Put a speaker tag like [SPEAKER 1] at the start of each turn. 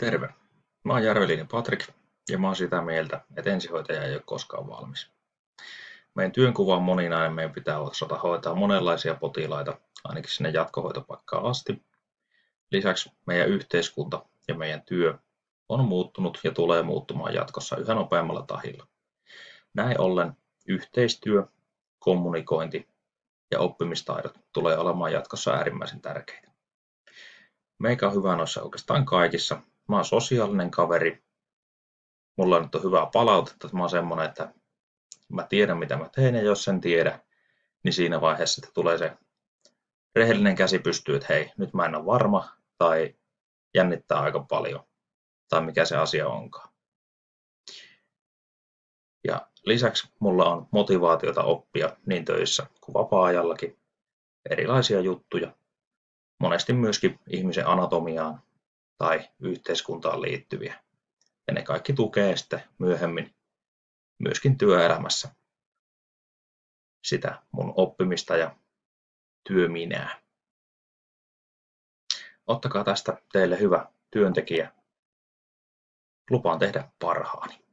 [SPEAKER 1] Terve! Mä oon Järvelinen Patrik ja mä oon sitä mieltä, että ensihoitaja ei ole koskaan valmis. Meidän työnkuva on moninainen, meidän pitää osata hoitaa monenlaisia potilaita, ainakin sinne jatkohoitopaikkaan asti. Lisäksi meidän yhteiskunta ja meidän työ on muuttunut ja tulee muuttumaan jatkossa yhä nopeammalla tahilla. Näin ollen yhteistyö, kommunikointi ja oppimistaidot tulee olemaan jatkossa äärimmäisen tärkeitä. Meikä on hyvä noissa oikeastaan kaikissa. Mä oon sosiaalinen kaveri. Mulla nyt on hyvää palautetta, että mä oon semmonen, että mä tiedän mitä mä teen ja jos en tiedä, niin siinä vaiheessa että tulee se rehellinen käsi pystyy, että hei, nyt mä en ole varma tai jännittää aika paljon tai mikä se asia onkaan. Ja lisäksi mulla on motivaatiota oppia niin töissä kuin vapaa-ajallakin erilaisia juttuja, monesti myöskin ihmisen anatomiaan tai yhteiskuntaan liittyviä. Ja ne kaikki tukee sitten myöhemmin myöskin työelämässä sitä mun oppimista ja työminää. Ottakaa tästä teille hyvä työntekijä. Lupaan tehdä parhaani.